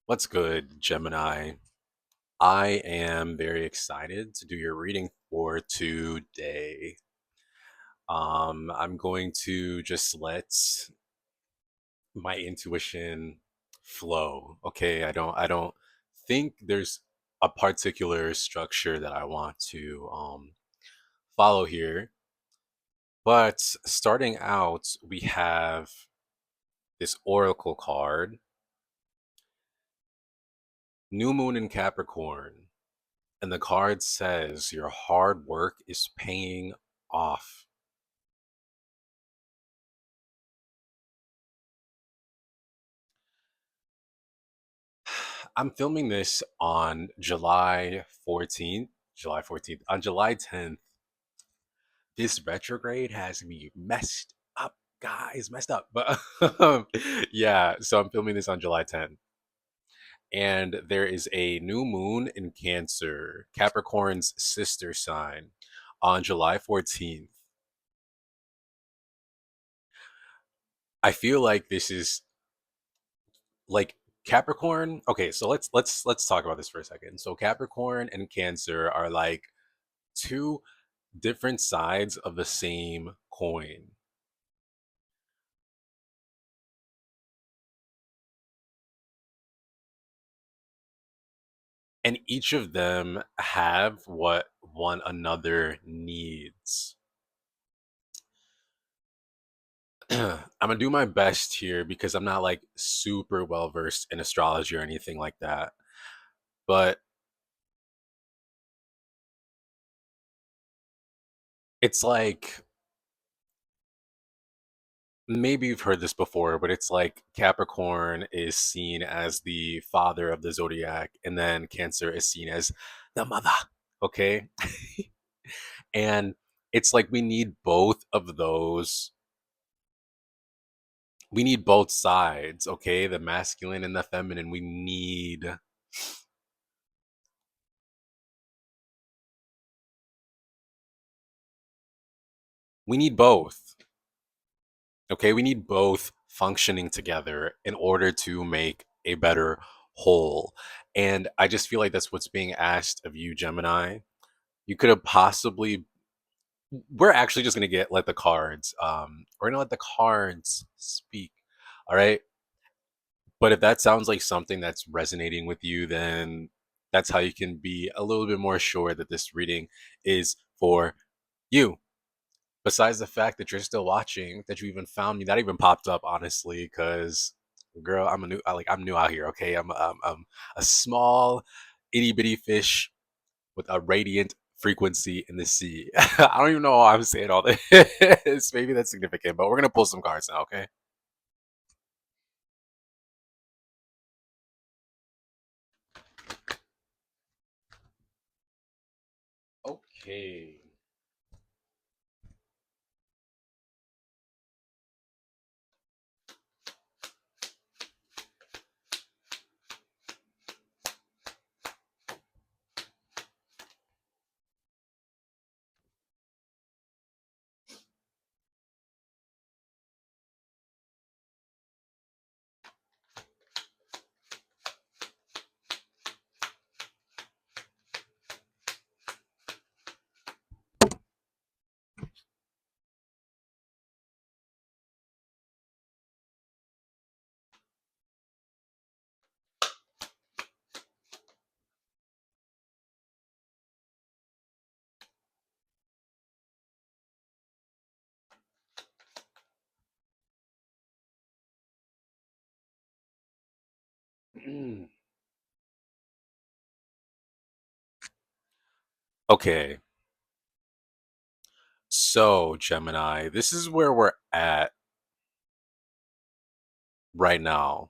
What's good, Gemini? I am very excited to do your reading for today. I'm going to just let my intuition flow. Okay, I don't think there's a particular structure that I want to follow here. But starting out, we have this oracle card, New Moon in Capricorn. And the card says your hard work is paying off. I'm filming this on July 14th. July 14th. On July 10th, this retrograde has me messed up, guys, messed up. But yeah, so I'm filming this on July 10th. And there is a new moon in Cancer, Capricorn's sister sign, on July 14th. I feel like this is like Capricorn. Okay, so let's talk about this for a second. So Capricorn and Cancer are like two different sides of the same coin. And each of them have what one another needs. I'm gonna do my best here because I'm not like super well versed in astrology or anything like that. But it's like maybe you've heard this before, but it's like Capricorn is seen as the father of the zodiac, and then Cancer is seen as the mother. Okay. And it's like we need both of those. We need both sides. Okay. The masculine and the feminine. We need both. Okay. We need both functioning together in order to make a better whole. And I just feel like that's what's being asked of you, Gemini. You could have possibly, we're actually just gonna get let the cards we're gonna let the cards speak. All right. But if that sounds like something that's resonating with you, then that's how you can be a little bit more sure that this reading is for you. Besides the fact that you're still watching, that you even found me, that even popped up, honestly, because girl, I'm new out here. Okay. I'm a small itty bitty fish with a radiant frequency in the sea. I don't even know why I'm saying all this. Maybe that's significant, but we're gonna pull some cards now, okay? Okay. Okay. So, Gemini, this is where we're at right now.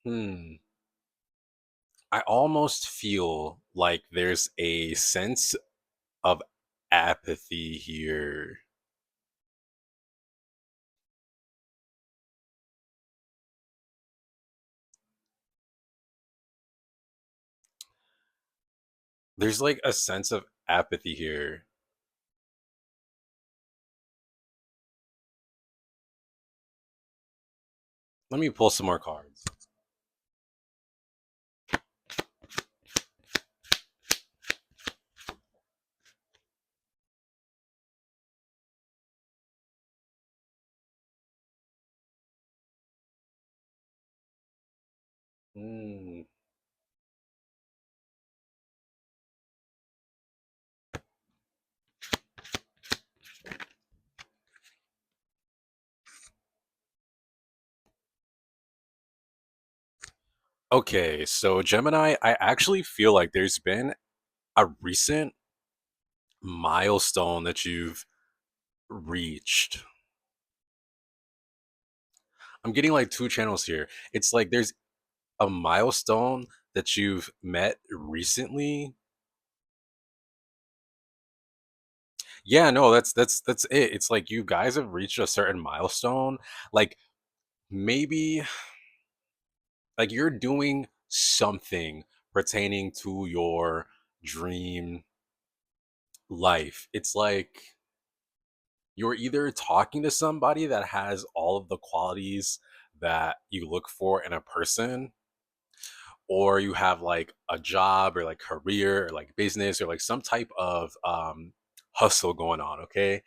Hmm. I almost feel like there's a sense of apathy here. There's like a sense of apathy here. Let me pull some more cards. Mm. Okay, so Gemini, I actually feel like there's been a recent milestone that you've reached. I'm getting like two channels here. It's like there's a milestone that you've met recently. Yeah, no, that's it. It's like you guys have reached a certain milestone. Like maybe like you're doing something pertaining to your dream life. It's like you're either talking to somebody that has all of the qualities that you look for in a person, or you have like a job or like career or like business or like some type of hustle going on, okay,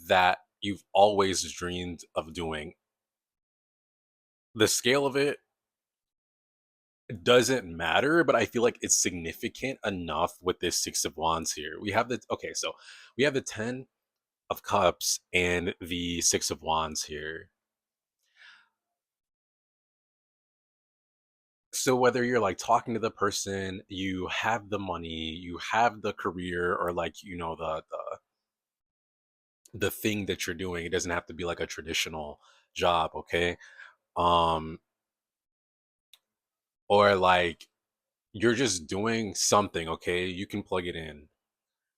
that you've always dreamed of doing. The scale of it doesn't matter, but I feel like it's significant enough with this Six of Wands here. We have the okay, so we have the Ten of Cups and the Six of Wands here. So whether you're like talking to the person, you have the money, you have the career, or like you know the thing that you're doing, it doesn't have to be like a traditional job, okay? Um, or like you're just doing something, okay? You can plug it in.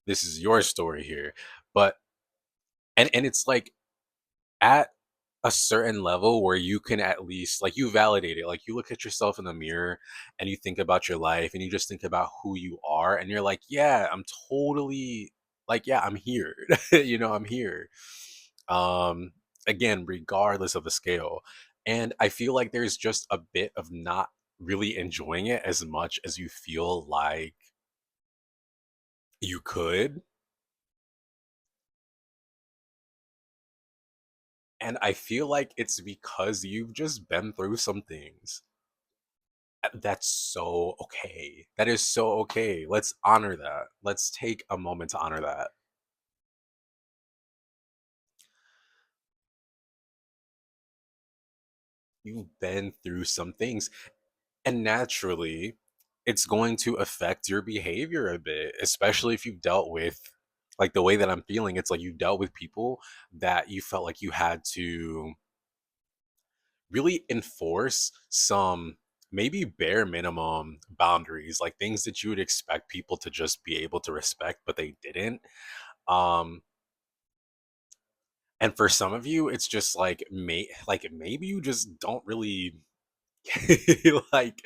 This is your story here, but and it's like at a certain level where you can at least like you validate it, like you look at yourself in the mirror and you think about your life and you just think about who you are and you're like, yeah, I'm totally like, yeah, I'm here. I'm here. um Again, regardless of the scale. And I feel like there's just a bit of not really enjoying it as much as you feel like you could. And I feel like it's because you've just been through some things. That's so okay. That is so okay. Let's honor that. Let's take a moment to honor that. You've been through some things, and naturally, it's going to affect your behavior a bit, especially if you've dealt with, like the way that I'm feeling, it's like you dealt with people that you felt like you had to really enforce some maybe bare minimum boundaries, like things that you would expect people to just be able to respect, but they didn't. Um, And for some of you, it's just like maybe you just don't really like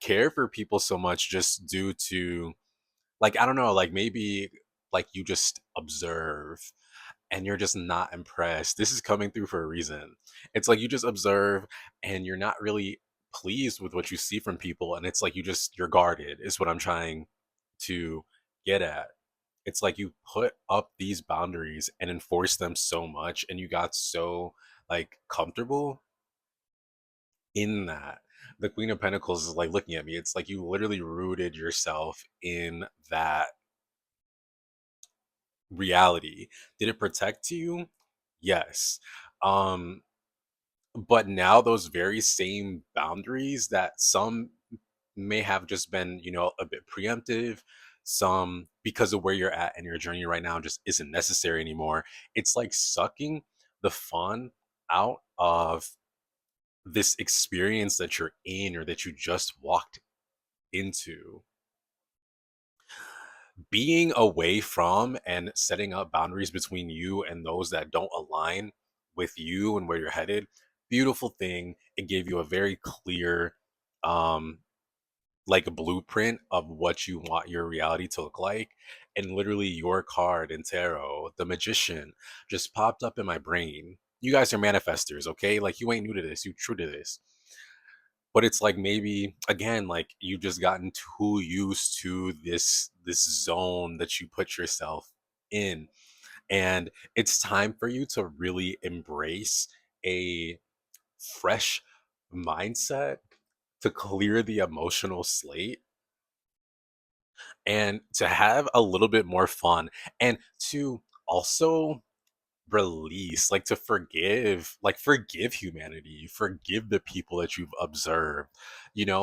care for people so much just due to like I don't know, like maybe like you just observe and you're just not impressed. This is coming through for a reason. It's like you just observe and you're not really pleased with what you see from people and it's like you're guarded is what I'm trying to get at. It's like you put up these boundaries and enforce them so much and you got so like comfortable in that. The Queen of Pentacles is like looking at me. It's like you literally rooted yourself in that reality. Did it protect you? Yes. Um but now those very same boundaries that some may have just been, a bit preemptive, some because of where you're at in your journey right now just isn't necessary anymore. It's like sucking the fun out of this experience that you're in or that you just walked into being away from and setting up boundaries between you and those that don't align with you and where you're headed. Beautiful thing. It gave you a very clear um like a blueprint of what you want your reality to look like. And literally your card in tarot, the magician, just popped up in my brain. You guys are manifestors, okay? Like you ain't new to this, you true to this. But it's like maybe again, like you've just gotten too used to this zone that you put yourself in. And it's time for you to really embrace a fresh mindset, to clear the emotional slate, and to have a little bit more fun, and to also release, like to forgive, like forgive humanity, forgive the people that you've observed,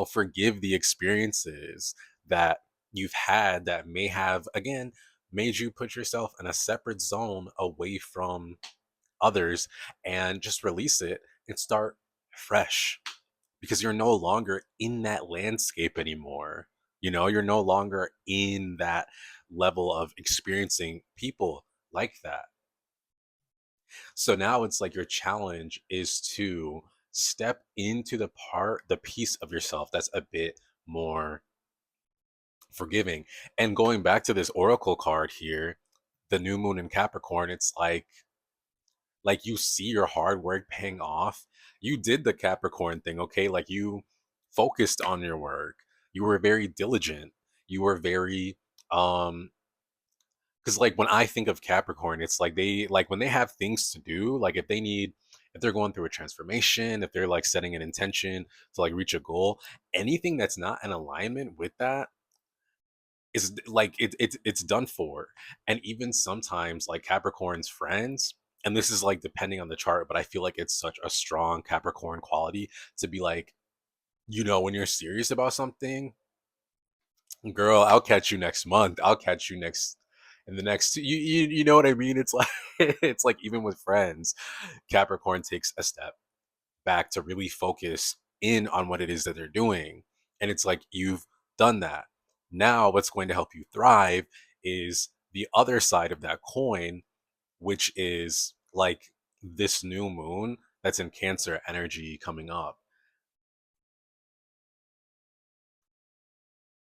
forgive the experiences that you've had that may have, again, made you put yourself in a separate zone away from others, and just release it and start fresh, because you're no longer in that landscape anymore. You're no longer in that level of experiencing people like that. So now it's like your challenge is to step into the piece of yourself that's a bit more forgiving. And going back to this oracle card here, the new moon in Capricorn, it's like you see your hard work paying off. You did the Capricorn thing, okay? Like you focused on your work. You were very diligent. You were very because like when I think of Capricorn, it's like they like when they have things to do, like if they're going through a transformation, if they're like setting an intention to like reach a goal, anything that's not in alignment with that is like it's done for. And even sometimes like Capricorn's friends, and this is like depending on the chart, but I feel like it's such a strong Capricorn quality to be like, when you're serious about something, girl, I'll catch you next month. I'll catch you next in the next you know what I mean? It's like it's like even with friends, Capricorn takes a step back to really focus in on what it is that they're doing. And it's like you've done that. Now what's going to help you thrive is the other side of that coin, which is like this new moon that's in Cancer energy coming up.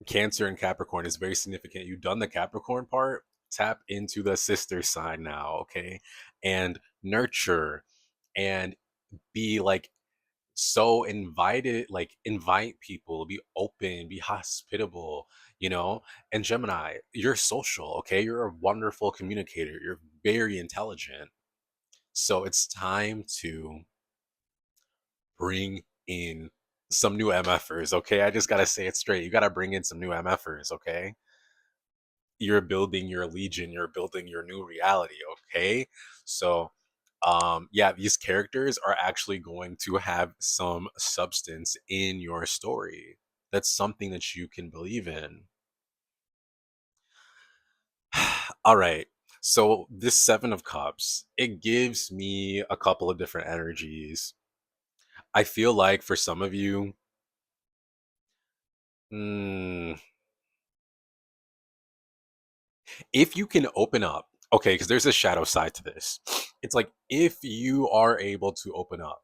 Cancer and Capricorn is very significant. You've done the Capricorn part, tap into the sister sign now, okay? And nurture and be like so invited, like invite people, be open, be hospitable, you know? And Gemini, you're social, okay? You're a wonderful communicator, you're very intelligent. So it's time to bring in some new MFers, okay? I just gotta say it straight. You gotta bring in some new MFers, okay? You're building your legion, you're building your new reality, okay? So yeah, these characters are actually going to have some substance in your story. That's something that you can believe in. All right. So this 7 of cups, it gives me a couple of different energies. I feel like for some of you, mm, if you can open up, okay, because there's a shadow side to this. It's like if you are able to open up,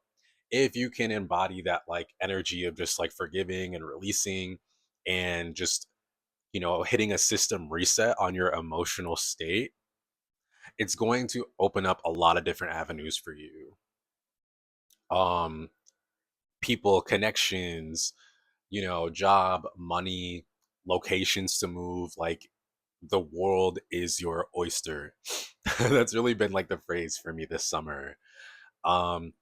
if you can embody that like energy of just like forgiving and releasing and just, hitting a system reset on your emotional state, it's going to open up a lot of different avenues for you. Um, People, connections, job, money, locations to move, like the world is your oyster. That's really been like the phrase for me this summer. Um,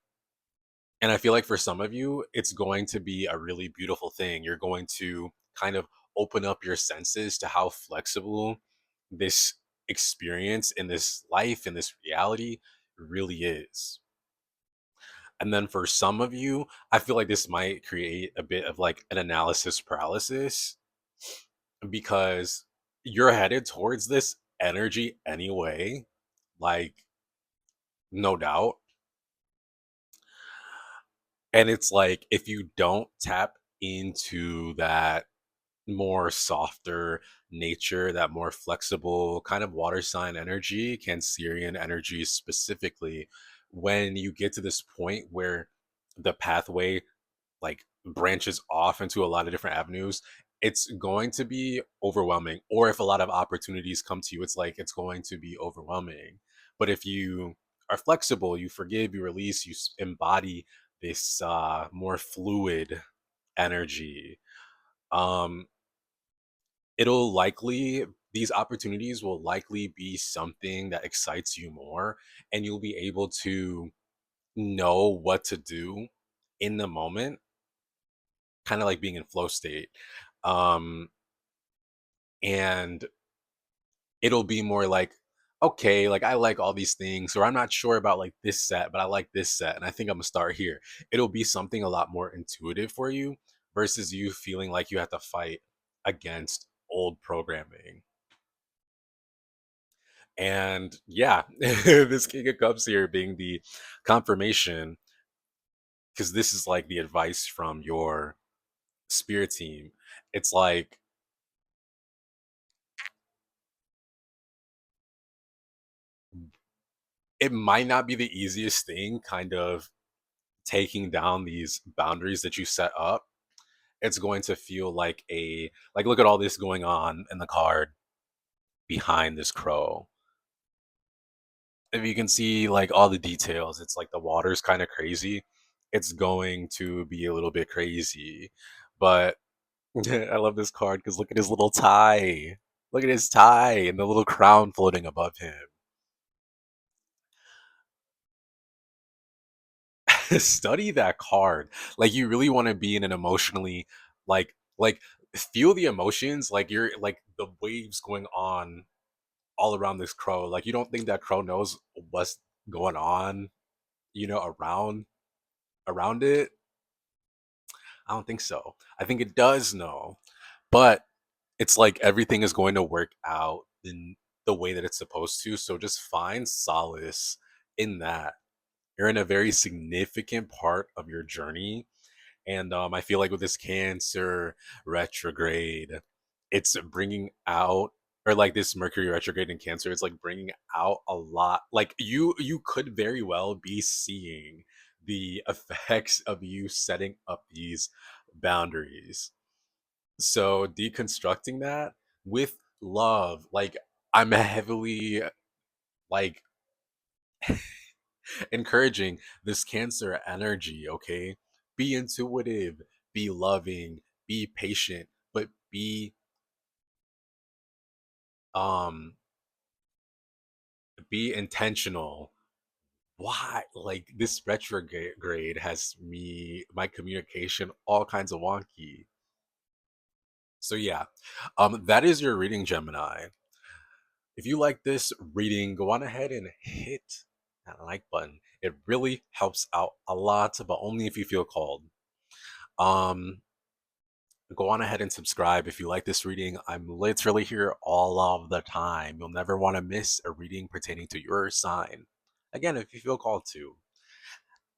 and I feel like for some of you, it's going to be a really beautiful thing. You're going to kind of open up your senses to how flexible this experience in this life, in this reality really is. And then for some of you, I feel like this might create a bit of like an analysis paralysis, because you're headed towards this energy anyway, like no doubt. And it's like if you don't tap into that more softer nature, that more flexible kind of water sign energy, Cancerian energy specifically, when you get to this point where the pathway like branches off into a lot of different avenues, it's going to be overwhelming. Or if a lot of opportunities come to you, it's like it's going to be overwhelming. But if you are flexible, you forgive, you release, embody this more fluid energy, um, it'll likely these opportunities will likely be something that excites you more, and you'll be able to know what to do in the moment, kind of like being in flow state. Um, and it'll be more like, okay, like I like all these things, or I'm not sure about like this set, but I like this set, and I think I'm gonna start here. It'll be something a lot more intuitive for you versus you feeling like you have to fight against old programming. And yeah, this King of Cups here being the confirmation, because this is like the advice from your spirit team. It's like it might not be the easiest thing, kind of taking down these boundaries that you set up. It's going to feel like like look at all this going on in the card behind this crow. If you can see like all the details, it's like the water's kind of crazy. It's going to be a little bit crazy, but I love this card because look at his little tie. Look at his tie and the little crown floating above him. Study that card. Like you really want to be in an emotionally like feel the emotions, like you're like the waves going on all around this crow. Like you don't think that crow knows what's going on, around it? I don't think so. I think it does know. But it's like everything is going to work out in the way that it's supposed to. So just find solace in that. You're in a very significant part of your journey. And I feel like with this Cancer retrograde, it's bringing out, or like this Mercury retrograde in Cancer, it's like bringing out a lot. Like you could very well be seeing the effects of you setting up these boundaries. So deconstructing that with love, like I'm heavily like encouraging this Cancer energy, okay? Be intuitive, be loving, be patient, but um be intentional. Why? Like this retrograde has my communication all kinds of wonky. So yeah, that is your reading, Gemini. If you like this reading, go on ahead and hit that like button. It really helps out a lot, but only if you feel called. Um, Go on ahead and subscribe if you like this reading. I'm literally here all of the time. You'll never want to miss a reading pertaining to your sign. Again, if you feel called to.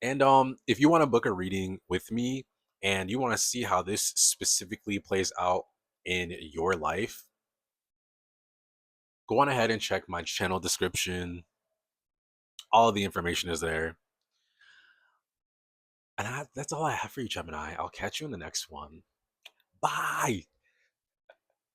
And if you want to book a reading with me and you want to see how this specifically plays out in your life, go on ahead and check my channel description. All of the information is there. And that's all I have for you, Gemini. I'll catch you in the next one. Bye.